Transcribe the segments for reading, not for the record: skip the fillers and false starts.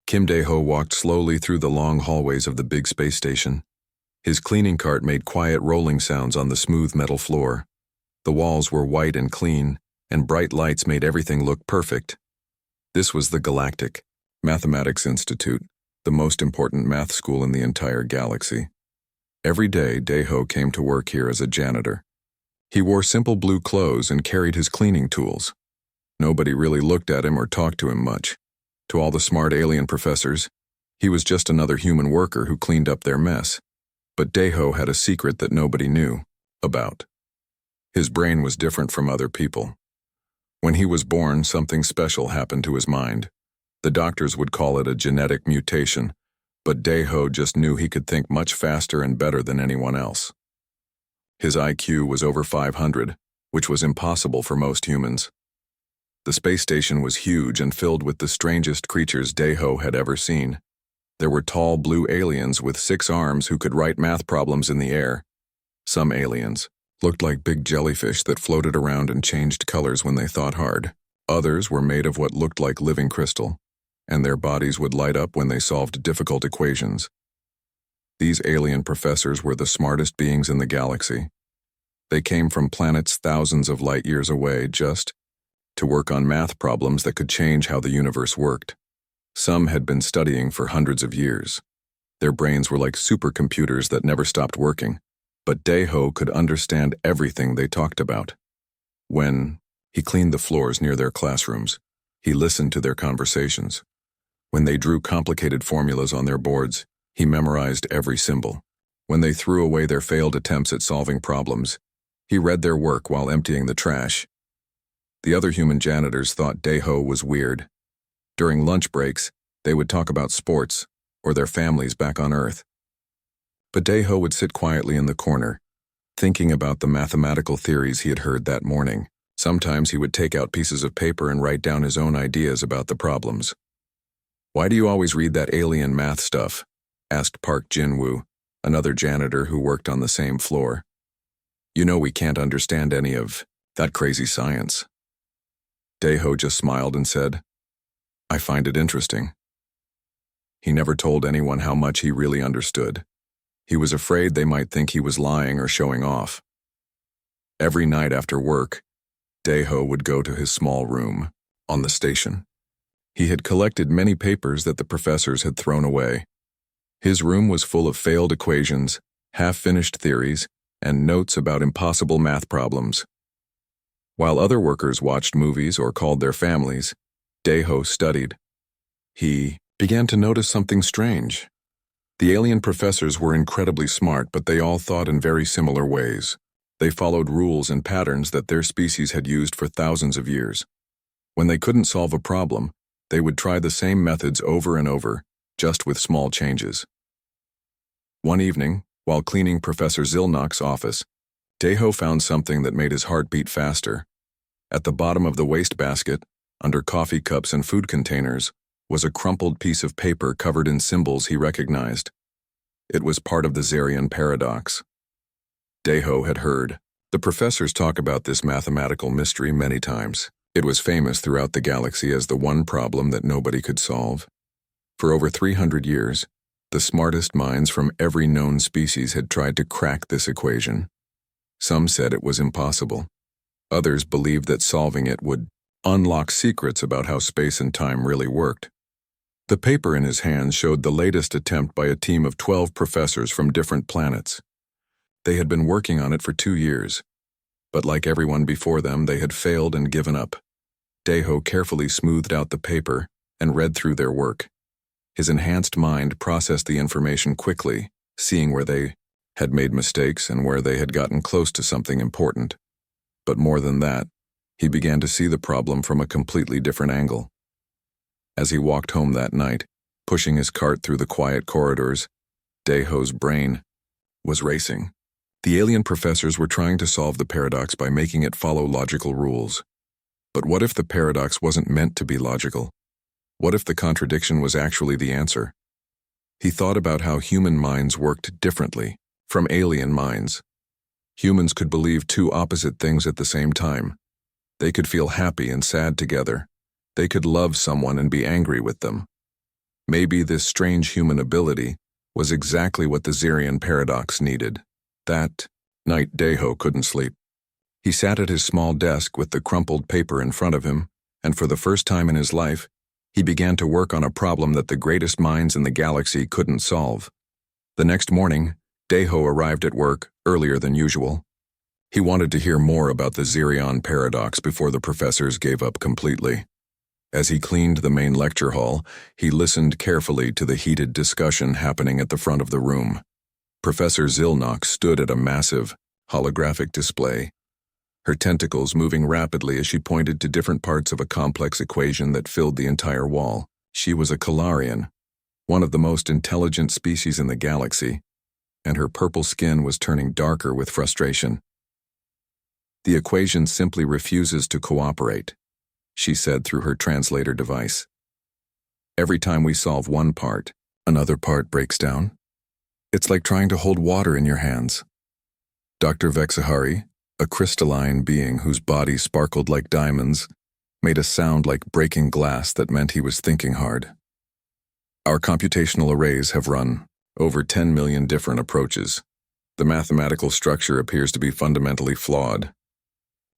Kim Dae-ho walked slowly through the long hallways of the big space station. His cleaning cart made quiet rolling sounds on the smooth metal floor. The walls were white and clean, and bright lights made everything look perfect. This was the Galactic Mathematics Institute, the most important math school in the entire galaxy. Every day, Dae-ho came to work here as a janitor. He wore simple blue clothes and carried his cleaning tools. Nobody really looked at him or talked to him much. To all the smart alien professors, he was just another human worker who cleaned up their mess. But Dae-ho had a secret that nobody knew about. His brain was different from other people. When he was born, something special happened to his mind. The doctors would call it a genetic mutation, but Dae-ho just knew he could think much faster and better than anyone else. His IQ was over 500, which was impossible for most humans. The space station was huge and filled with the strangest creatures Dae-ho had ever seen. There were tall blue aliens with 6 arms who could write math problems in the air. Some aliens looked like big jellyfish that floated around and changed colors when they thought hard. Others were made of what looked like living crystal, and their bodies would light up when they solved difficult equations. These alien professors were the smartest beings in the galaxy. They came from planets thousands of light years away just to work on math problems that could change how the universe worked. Some had been studying for hundreds of years. Their brains were like supercomputers that never stopped working, but Dae-ho could understand everything they talked about. When he cleaned the floors near their classrooms, he listened to their conversations. When they drew complicated formulas on their boards, he memorized every symbol. When they threw away their failed attempts at solving problems, he read their work while emptying the trash. The other human janitors thought Dae-ho was weird. During lunch breaks, they would talk about sports or their families back on Earth. But Dae-ho would sit quietly in the corner, thinking about the mathematical theories he had heard that morning. Sometimes he would take out pieces of paper and write down his own ideas about the problems. "Why do you always read that alien math stuff?" asked Park Jin-woo, another janitor who worked on the same floor. "You know we can't understand any of that crazy science." Dae-ho just smiled and said, "I find it interesting." He never told anyone how much he really understood. He was afraid they might think he was lying or showing off. Every night after work, Dae-ho would go to his small room on the station. He had collected many papers that the professors had thrown away. His room was full of failed equations, half-finished theories, and notes about impossible math problems. While other workers watched movies or called their families, Dae-ho studied. He began to notice something strange. The alien professors were incredibly smart, but they all thought in very similar ways. They followed rules and patterns that their species had used for thousands of years. When they couldn't solve a problem, they would try the same methods over and over, just with small changes. One evening, while cleaning Professor Zilnok's office, Dae-ho found something that made his heart beat faster. At the bottom of the wastebasket, under coffee cups and food containers, was a crumpled piece of paper covered in symbols he recognized. It was part of the Zarian paradox. Dae-ho had heard the professors talk about this mathematical mystery many times. It was famous throughout the galaxy as the one problem that nobody could solve. For over 300 years, the smartest minds from every known species had tried to crack this equation. Some said it was impossible. Others believed that solving it would unlock secrets about how space and time really worked. The paper in his hands showed the latest attempt by a team of 12 professors from different planets. They had been working on it for 2 years, but like everyone before them, they had failed and given up. Dae-ho carefully smoothed out the paper and read through their work. His enhanced mind processed the information quickly, seeing where they had made mistakes and where they had gotten close to something important. But more than that, he began to see the problem from a completely different angle. As he walked home that night, pushing his cart through the quiet corridors, Dae-ho's brain was racing. The alien professors were trying to solve the paradox by making it follow logical rules. But what if the paradox wasn't meant to be logical? What if the contradiction was actually the answer? He thought about how human minds worked differently from alien minds. Humans could believe 2 opposite things at the same time. They could feel happy and sad together. They could love someone and be angry with them. Maybe this strange human ability was exactly what the Zirian paradox needed. That night, Daiho couldn't sleep. He sat at his small desk with the crumpled paper in front of him, and for the first time in his life, he began to work on a problem that the greatest minds in the galaxy couldn't solve. The next morning, Daiho arrived at work earlier than usual. He wanted to hear more about the Zirion paradox before the professors gave up completely. As he cleaned the main lecture hall, he listened carefully to the heated discussion happening at the front of the room. Professor Zilnock stood at a massive, holographic display, her tentacles moving rapidly as she pointed to different parts of a complex equation that filled the entire wall. She was a Kalarian, one of the most intelligent species in the galaxy, and her purple skin was turning darker with frustration. "The equation simply refuses to cooperate," she said through her translator device. "Every time we solve one part, another part breaks down. It's like trying to hold water in your hands." Dr. Vexahari, a crystalline being whose body sparkled like diamonds, made a sound like breaking glass that meant he was thinking hard. "Our computational arrays have run over 10 million different approaches. The mathematical structure appears to be fundamentally flawed."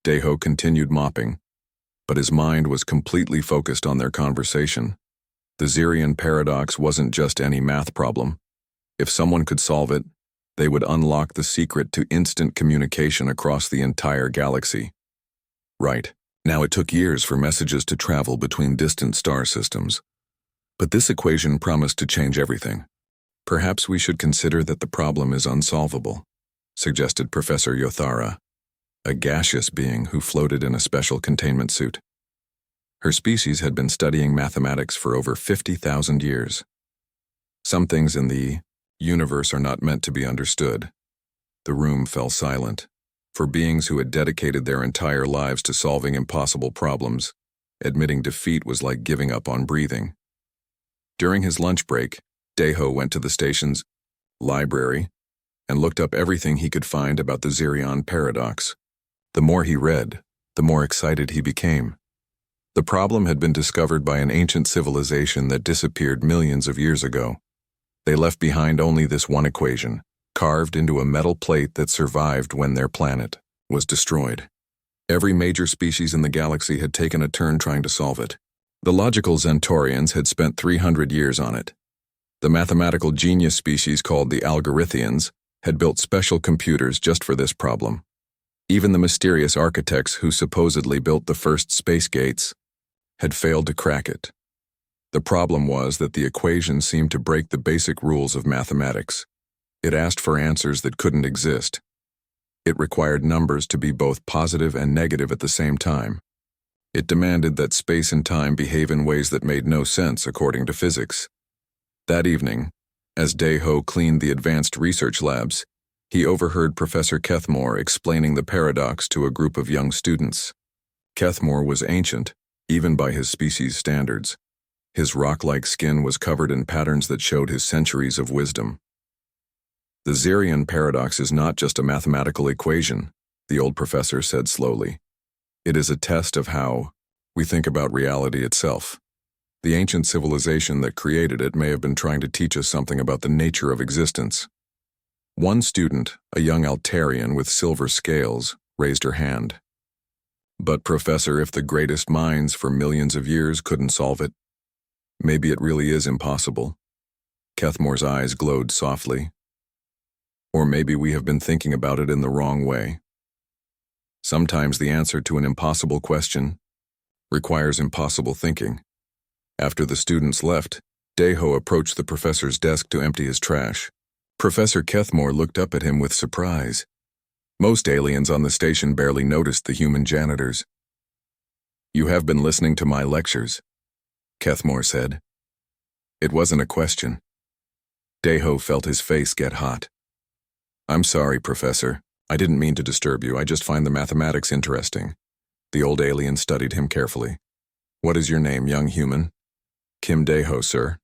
Daiho continued mopping, but his mind was completely focused on their conversation. The Zirian paradox wasn't just any math problem. If someone could solve it, they would unlock the secret to instant communication across the entire galaxy. Right, now it took years for messages to travel between distant star systems. But this equation promised to change everything. "Perhaps we should consider that the problem is unsolvable," suggested Professor Yothara, a gaseous being who floated in a special containment suit. Her species had been studying mathematics for over 50,000 years. "Some things in the universe are not meant to be understood." The room fell silent. For beings who had dedicated their entire lives to solving impossible problems, admitting defeat was like giving up on breathing. During his lunch break, Daiho went to the station's library and looked up everything he could find about the Zirion paradox. The more he read, the more excited he became. The problem had been discovered by an ancient civilization that disappeared millions of years ago. They left behind only this one equation, carved into a metal plate that survived when their planet was destroyed. Every major species in the galaxy had taken a turn trying to solve it. The logical Xentorians had spent 300 years on it. The mathematical genius species called the Algorithians had built special computers just for this problem. Even the mysterious architects who supposedly built the first space gates had failed to crack it. The problem was that the equation seemed to break the basic rules of mathematics. It asked for answers that couldn't exist. It required numbers to be both positive and negative at the same time. It demanded that space and time behave in ways that made no sense according to physics. That evening, as Daiho cleaned the advanced research labs, he overheard Professor Kethmore explaining the paradox to a group of young students. Kethmore was ancient, even by his species' standards. His rock-like skin was covered in patterns that showed his centuries of wisdom. "The Zirion paradox is not just a mathematical equation," the old professor said slowly. "It is a test of how we think about reality itself. The ancient civilization that created it may have been trying to teach us something about the nature of existence." One student, a young Altarian with silver scales, raised her hand. "But Professor, if the greatest minds for millions of years couldn't solve it, maybe it really is impossible." Kethmore's eyes glowed softly. "Or maybe we have been thinking about it in the wrong way. Sometimes the answer to an impossible question requires impossible thinking." After the students left, Daiho approached the professor's desk to empty his trash. Professor Kethmore looked up at him with surprise. Most aliens on the station barely noticed the human janitors. "You have been listening to my lectures," Kethmore said. It wasn't a question. Daiho felt his face get hot. "I'm sorry, Professor. I didn't mean to disturb you. I just find the mathematics interesting." The old alien studied him carefully. "What is your name, young human?" "Kim Daiho, sir."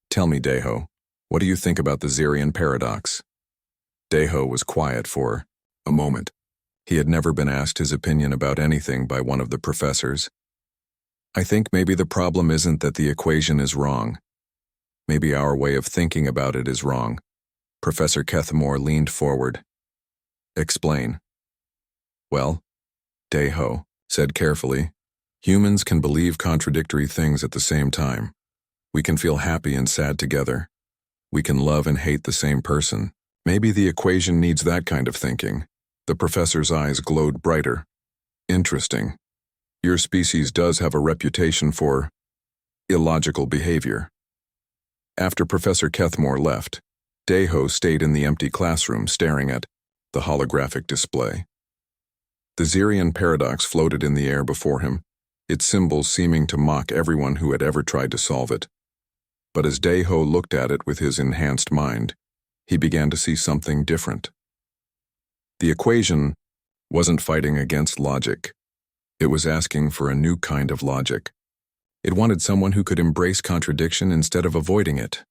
"Tell me, Daiho, what do you think about the Zirion paradox?" Daiho was quiet for a moment. He had never been asked his opinion about anything by one of the professors. "I think maybe the problem isn't that the equation is wrong. Maybe our way of thinking about it is wrong. Professor Kethmore leaned forward. Explain. Well, Daiho said carefully, humans can believe contradictory things at the same time. We can feel happy and sad together. We can love and hate the same person. Maybe the equation needs that kind of thinking. The professor's eyes glowed brighter. Interesting. Your species does have a reputation for illogical behavior. After Professor Kethmore left, Daiho stayed in the empty classroom staring at the holographic display. The Zirian paradox floated in the air before him, its symbols seeming to mock everyone who had ever tried to solve it. But as Daiho looked at it with his enhanced mind, he began to see something different. The equation wasn't fighting against logic. It was asking for a new kind of logic. It wanted someone who could embrace contradiction instead of avoiding it.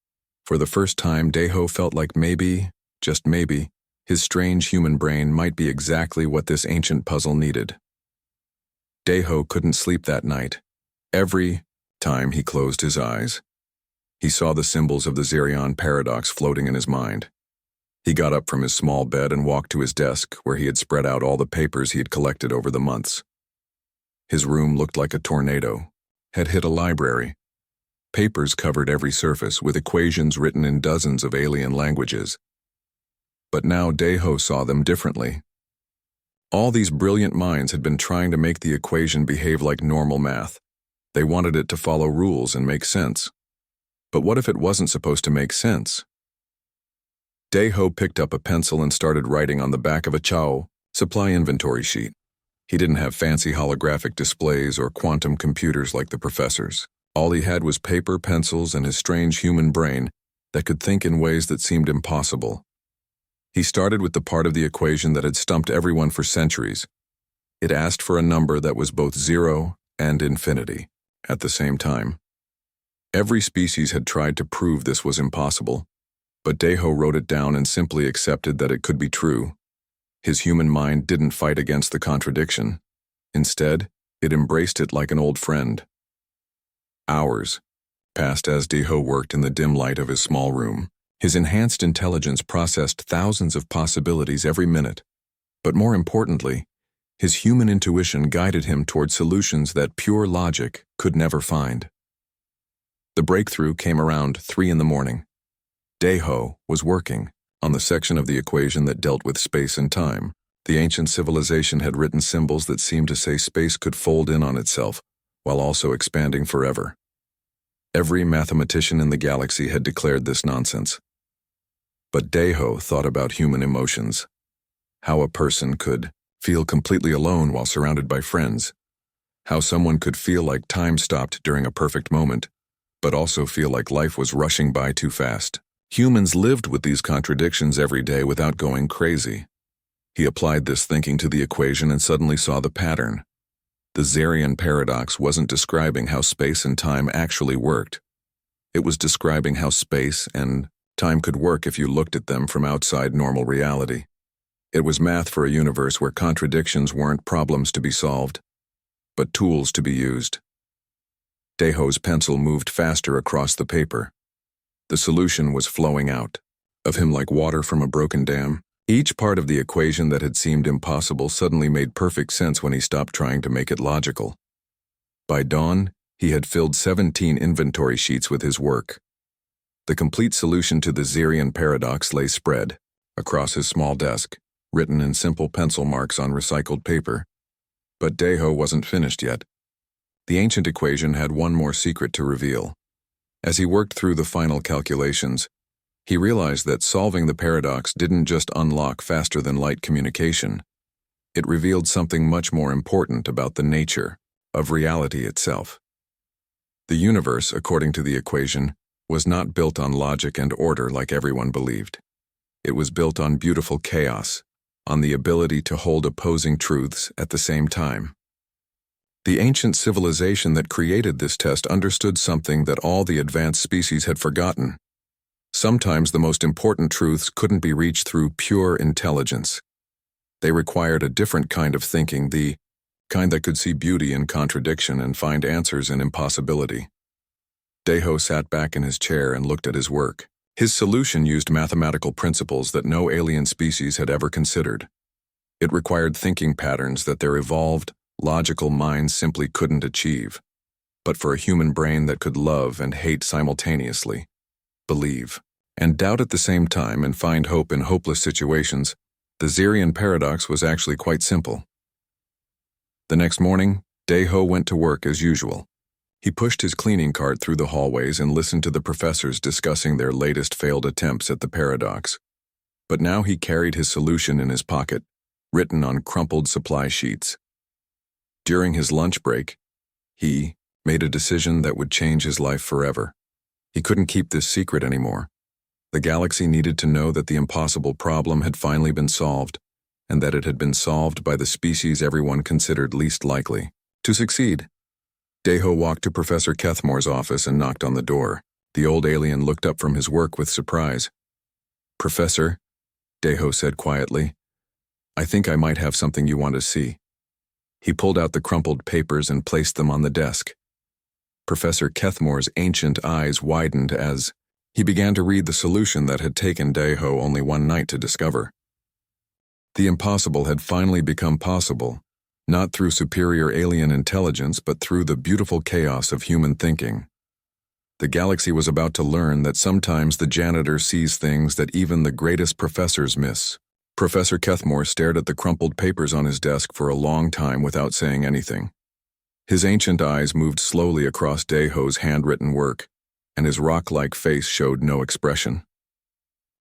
For the first time, Daiho felt like maybe, just maybe, his strange human brain might be exactly what this ancient puzzle needed. Daiho couldn't sleep that night. Every time he closed his eyes, he saw the symbols of the Zirion paradox floating in his mind. He got up from his small bed and walked to his desk, where he had spread out all the papers he had collected over the months. His room looked like a tornado had hit a library. Papers covered every surface with equations written in dozens of alien languages. But now Daiho saw them differently. All these brilliant minds had been trying to make the equation behave like normal math. They wanted it to follow rules and make sense. But what if it wasn't supposed to make sense? Daiho picked up a pencil and started writing on the back of a Chao supply inventory sheet. He didn't have fancy holographic displays or quantum computers like the professors. All he had was paper, pencils, and his strange human brain that could think in ways that seemed impossible. He started with the part of the equation that had stumped everyone for centuries. It asked for a number that was both 0 and infinity at the same time. Every species had tried to prove this was impossible, but Daiho wrote it down and simply accepted that it could be true. His human mind didn't fight against the contradiction. Instead, it embraced it like an old friend. Hours passed as Daiho worked in the dim light of his small room. His enhanced intelligence processed thousands of possibilities every minute. But more importantly, his human intuition guided him toward solutions that pure logic could never find. The breakthrough came around 3 in the morning. Daiho was working on the section of the equation that dealt with space and time. The ancient civilization had written symbols that seemed to say space could fold in on itself, while also expanding forever. Every mathematician in the galaxy had declared this nonsense. But Daiho thought about human emotions. How a person could feel completely alone while surrounded by friends. How someone could feel like time stopped during a perfect moment, but also feel like life was rushing by too fast. Humans lived with these contradictions every day without going crazy. He applied this thinking to the equation and suddenly saw the pattern. The Zirian paradox wasn't describing how space and time actually worked. It was describing how space and time could work if you looked at them from outside normal reality. It was math for a universe where contradictions weren't problems to be solved, but tools to be used. Daiho's pencil moved faster across the paper. The solution was flowing out of him like water from a broken dam. Each part of the equation that had seemed impossible suddenly made perfect sense when he stopped trying to make it logical. By dawn, he had filled 17 inventory sheets with his work. The complete solution to the Zirian paradox lay spread across his small desk, written in simple pencil marks on recycled paper. But Daiho wasn't finished yet. The ancient equation had one more secret to reveal. As he worked through the final calculations, he realized that solving the paradox didn't just unlock faster-than-light communication. It revealed something much more important about the nature of reality itself. The universe, according to the equation, was not built on logic and order like everyone believed. It was built on beautiful chaos, on the ability to hold opposing truths at the same time. The ancient civilization that created this test understood something that all the advanced species had forgotten. Sometimes the most important truths couldn't be reached through pure intelligence. They required a different kind of thinking, the kind that could see beauty in contradiction and find answers in impossibility. Deho sat back in his chair and looked at his work. His solution used mathematical principles that no alien species had ever considered. It required thinking patterns that their evolved, logical minds simply couldn't achieve. But for a human brain that could love and hate simultaneously, believe, and doubt at the same time and find hope in hopeless situations, the Zirian paradox was actually quite simple. The next morning, Deho went to work as usual. He pushed his cleaning cart through the hallways and listened to the professors discussing their latest failed attempts at the paradox. But now he carried his solution in his pocket, written on crumpled supply sheets. During his lunch break, he made a decision that would change his life forever. He couldn't keep this secret anymore. The galaxy needed to know that the impossible problem had finally been solved, and that it had been solved by the species everyone considered least likely to succeed. Deho walked to Professor Kethmore's office and knocked on the door. The old alien looked up from his work with surprise. "Professor," Deho said quietly, "I think I might have something you want to see." He pulled out the crumpled papers and placed them on the desk. Professor Kethmore's ancient eyes widened as he began to read the solution that had taken Deho only one night to discover. The impossible had finally become possible, not through superior alien intelligence but through the beautiful chaos of human thinking. The galaxy was about to learn that sometimes the janitor sees things that even the greatest professors miss. Professor Kethmore stared at the crumpled papers on his desk for a long time without saying anything. His ancient eyes moved slowly across Deho's handwritten work, and his rock-like face showed no expression.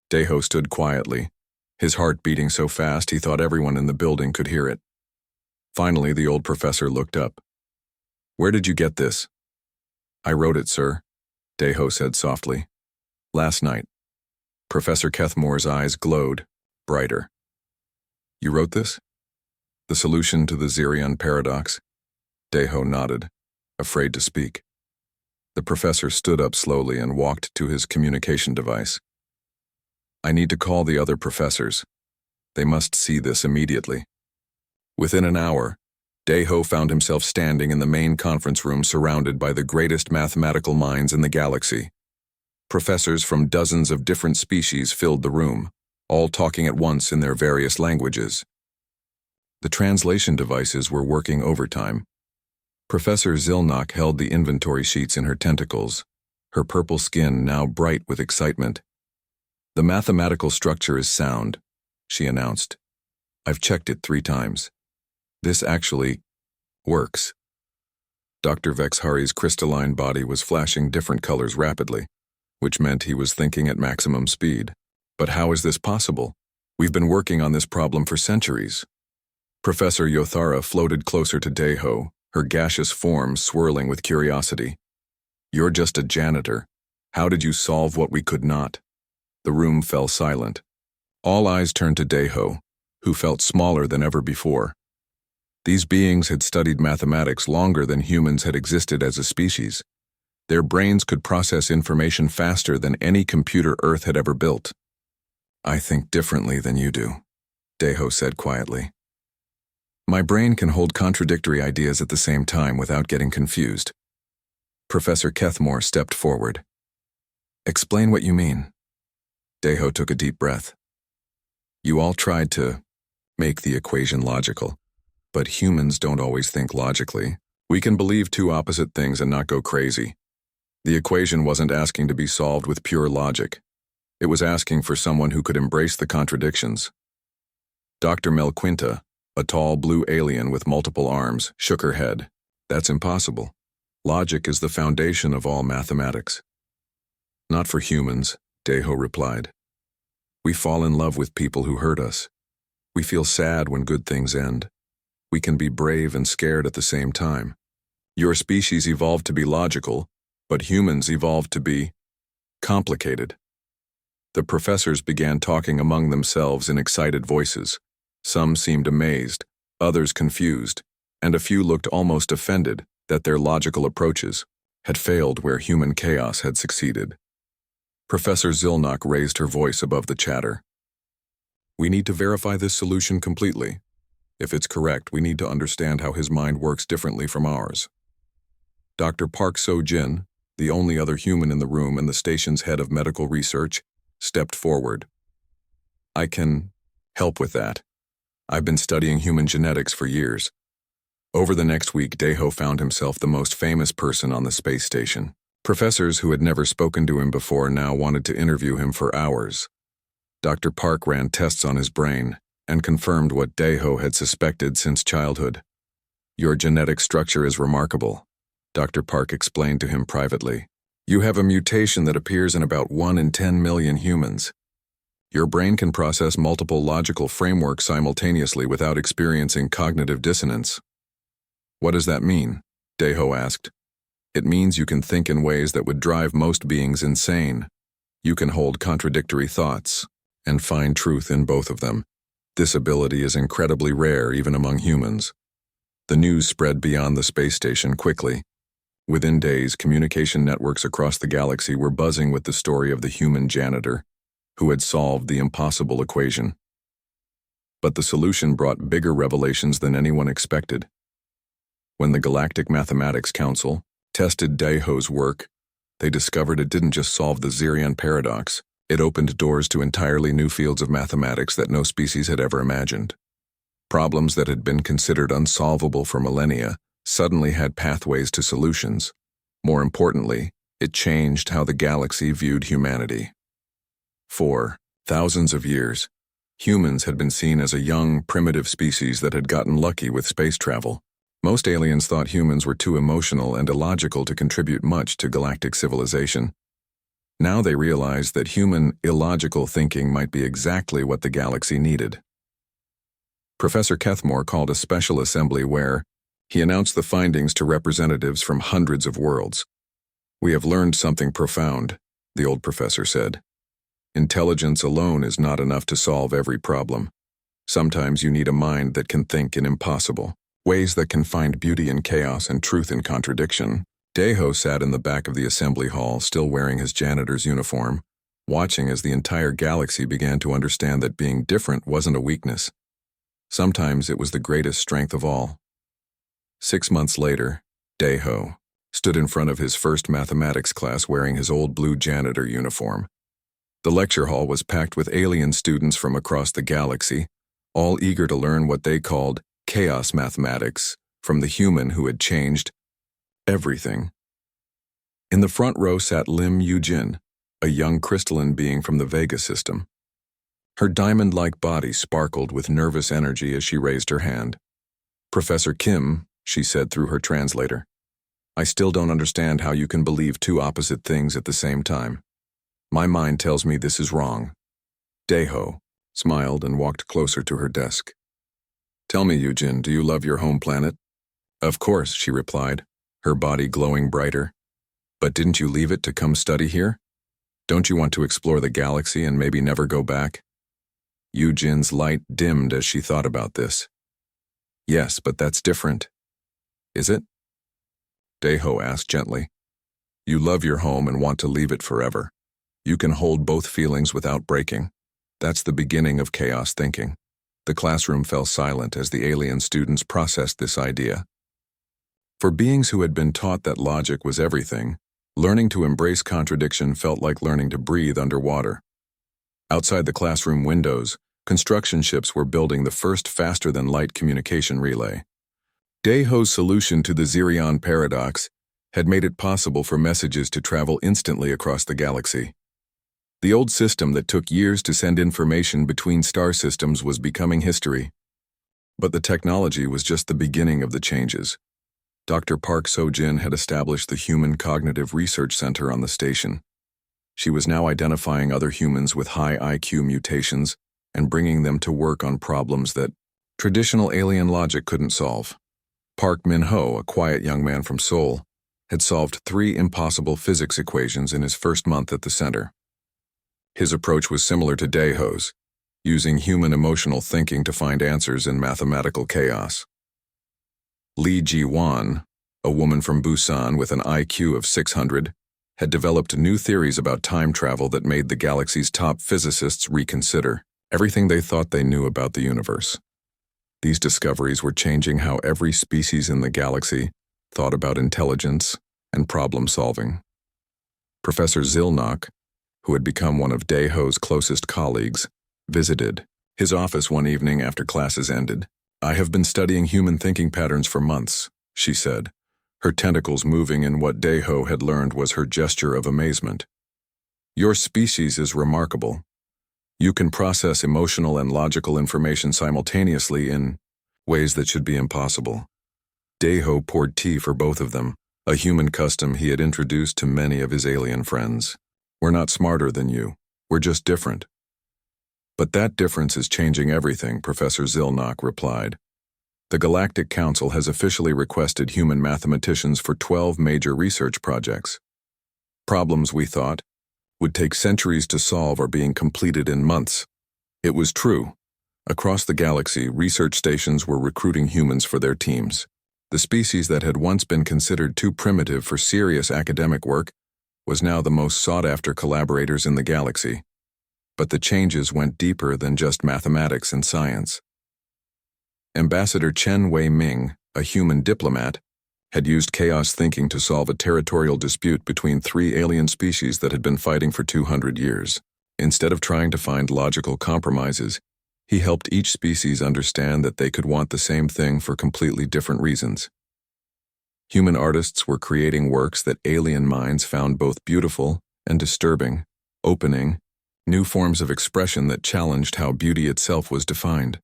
Deho stood quietly, his heart beating so fast he thought everyone in the building could hear it. Finally, the old professor looked up. "Where did you get this?" "I wrote it, sir," Deho said softly. "Last night." Professor Kethmore's eyes glowed, brighter. "You wrote this? The solution to the Zirian paradox?" Deho nodded, afraid to speak. The professor stood up slowly and walked to his communication device. "I need to call the other professors. They must see this immediately." Within an hour, Deho found himself standing in the main conference room surrounded by the greatest mathematical minds in the galaxy. Professors from dozens of different species filled the room, all talking at once in their various languages. The translation devices were working overtime. Professor Zilnok held the inventory sheets in her tentacles, her purple skin now bright with excitement. "The mathematical structure is sound," she announced. "I've checked it 3 times. This actually works." Dr. Vexhari's crystalline body was flashing different colors rapidly, which meant he was thinking at maximum speed. "But how is this possible? We've been working on this problem for centuries." Professor Yothara floated closer to Deho, her gaseous form swirling with curiosity. "You're just a janitor. How did you solve what we could not?" The room fell silent. All eyes turned to Deho, who felt smaller than ever before. These beings had studied mathematics longer than humans had existed as a species. Their brains could process information faster than any computer Earth had ever built. "I think differently than you do," Deho said quietly. "My brain can hold contradictory ideas at the same time without getting confused." Professor Kethmore stepped forward. "Explain what you mean." Deho took a deep breath. "You all tried to make the equation logical, but humans don't always think logically. We can believe 2 opposite things and not go crazy. The equation wasn't asking to be solved with pure logic. It was asking for someone who could embrace the contradictions." Dr. Melquinta, a tall blue alien with multiple arms, shook her head. "That's impossible. Logic is the foundation of all mathematics." "Not for humans," Deho replied. "We fall in love with people who hurt us. We feel sad when good things end. We can be brave and scared at the same time. Your species evolved to be logical, but humans evolved to be complicated." The professors began talking among themselves in excited voices. Some seemed amazed, others confused, and a few looked almost offended that their logical approaches had failed where human chaos had succeeded. Professor Zilnok raised her voice above the chatter. "We need to verify this solution completely. If it's correct, we need to understand how his mind works differently from ours." Dr. Park So-jin, the only other human in the room and the station's head of medical research, stepped forward. "I can help with that. I've been studying human genetics for years." Over the next week, Deho found himself the most famous person on the space station. Professors who had never spoken to him before now wanted to interview him for hours. Dr. Park ran tests on his brain and confirmed what Deho had suspected since childhood. "Your genetic structure is remarkable," Dr. Park explained to him privately. "You have a mutation that appears in about 1 in 10 million humans. Your brain can process multiple logical frameworks simultaneously without experiencing cognitive dissonance." "What does that mean?" Deho asked. "It means you can think in ways that would drive most beings insane. You can hold contradictory thoughts and find truth in both of them. This ability is incredibly rare even among humans." The news spread beyond the space station quickly. Within days, communication networks across the galaxy were buzzing with the story of the human janitor, who had solved the impossible equation. But the solution brought bigger revelations than anyone expected. When the Galactic Mathematics Council tested Deho's work, they discovered it didn't just solve the Zirion paradox, it opened doors to entirely new fields of mathematics that no species had ever imagined. Problems that had been considered unsolvable for millennia suddenly had pathways to solutions. More importantly, it changed how the galaxy viewed humanity. For thousands of years, humans had been seen as a young, primitive species that had gotten lucky with space travel. Most aliens thought humans were too emotional and illogical to contribute much to galactic civilization. Now they realized that human, illogical thinking might be exactly what the galaxy needed. Professor Kethmore called a special assembly where he announced the findings to representatives from hundreds of worlds. "We have learned something profound," the old professor said. "Intelligence alone is not enough to solve every problem. Sometimes you need a mind that can think in impossible ways, that can find beauty in chaos and truth in contradiction." Deho sat in the back of the assembly hall, still wearing his janitor's uniform, watching as the entire galaxy began to understand that being different wasn't a weakness. Sometimes it was the greatest strength of all. 6 months later, Deho stood in front of his first mathematics class wearing his old blue janitor uniform. The lecture hall was packed with alien students from across the galaxy, all eager to learn what they called chaos mathematics from the human who had changed everything. In the front row sat Lim Yujin, a young crystalline being from the Vega system. Her diamond-like body sparkled with nervous energy as she raised her hand. "Professor Kim," she said through her translator, "I still don't understand how you can believe two opposite things at the same time. My mind tells me this is wrong." Deho smiled and walked closer to her desk. "Tell me, Yujin, do you love your home planet?" "Of course," she replied, her body glowing brighter. "But didn't you leave it to come study here? Don't you want to explore the galaxy and maybe never go back?" Yujin's light dimmed as she thought about this. "Yes, but that's different." "Is it?" Deho asked gently. "You love your home and want to leave it forever. You can hold both feelings without breaking. That's the beginning of chaos thinking." The classroom fell silent as the alien students processed this idea. For beings who had been taught that logic was everything, learning to embrace contradiction felt like learning to breathe underwater. Outside the classroom windows, construction ships were building the first faster-than-light communication relay. Deho's solution to the Zirion paradox had made it possible for messages to travel instantly across the galaxy. The old system that took years to send information between star systems was becoming history. But the technology was just the beginning of the changes. Dr. Park So-jin had established the Human Cognitive Research Center on the station. She was now identifying other humans with high IQ mutations and bringing them to work on problems that traditional alien logic couldn't solve. Park Min-ho, a quiet young man from Seoul, had solved 3 impossible physics equations in his first month at the center. His approach was similar to Deho's, using human emotional thinking to find answers in mathematical chaos. Lee Ji-won, a woman from Busan with an IQ of 600, had developed new theories about time travel that made the galaxy's top physicists reconsider everything they thought they knew about the universe. These discoveries were changing how every species in the galaxy thought about intelligence and problem-solving. Professor Zilnok, who had become one of Daeho's closest colleagues, visited his office one evening after classes ended. "I have been studying human thinking patterns for months," she said, her tentacles moving in what Daeho had learned was her gesture of amazement. "Your species is remarkable. You can process emotional and logical information simultaneously in ways that should be impossible." Daeho poured tea for both of them, a human custom he had introduced to many of his alien friends. "We're not smarter than you. We're just different." "But that difference is changing everything," Professor Zilnok replied. "The Galactic Council has officially requested human mathematicians for 12 major research projects. Problems we thought would take centuries to solve are being completed in months." It was true. Across the galaxy, research stations were recruiting humans for their teams. The species that had once been considered too primitive for serious academic work was now the most sought-after collaborators in the galaxy. But the changes went deeper than just mathematics and science. Ambassador Chen Wei-Ming, a human diplomat, had used chaos thinking to solve a territorial dispute between 3 alien species that had been fighting for 200 years. Instead of trying to find logical compromises, he helped each species understand that they could want the same thing for completely different reasons. Human artists were creating works that alien minds found both beautiful and disturbing, opening new forms of expression that challenged how beauty itself was defined.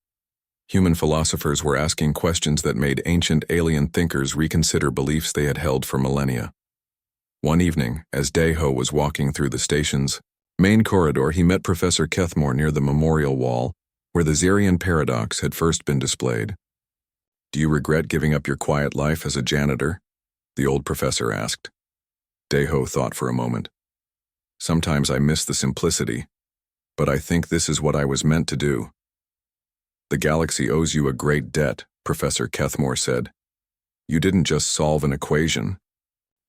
Human philosophers were asking questions that made ancient alien thinkers reconsider beliefs they had held for millennia. One evening, as Daeho was walking through the station's main corridor, he met Professor Kethmore near the memorial wall, where the Zerian paradox had first been displayed. "Do you regret giving up your quiet life as a janitor?" the old professor asked. Daeho thought for a moment. "Sometimes I miss the simplicity, but I think this is what I was meant to do." "The galaxy owes you a great debt," Professor Kethmore said. "You didn't just solve an equation.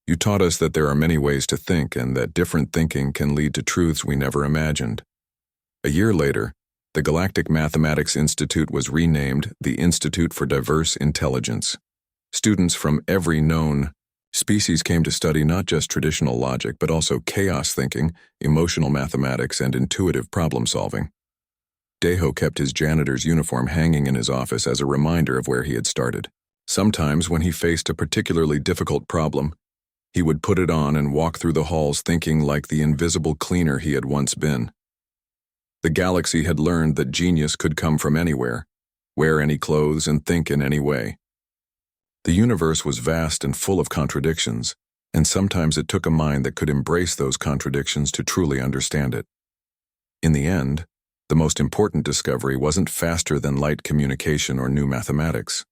You taught us that there are many ways to think and that different thinking can lead to truths we never imagined." A year later, the Galactic Mathematics Institute was renamed the Institute for Diverse Intelligence. Students from every known species came to study not just traditional logic, but also chaos thinking, emotional mathematics, and intuitive problem-solving. Daeho kept his janitor's uniform hanging in his office as a reminder of where he had started. Sometimes, when he faced a particularly difficult problem, he would put it on and walk through the halls thinking like the invisible cleaner he had once been. The galaxy had learned that genius could come from anywhere, wear any clothes, and think in any way. The universe was vast and full of contradictions, and sometimes it took a mind that could embrace those contradictions to truly understand it. In the end, the most important discovery wasn't faster-than-light communication or new mathematics.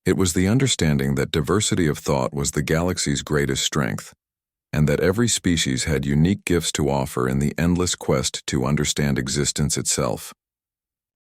It was the understanding that diversity of thought was the galaxy's greatest strength, and that every species had unique gifts to offer in the endless quest to understand existence itself.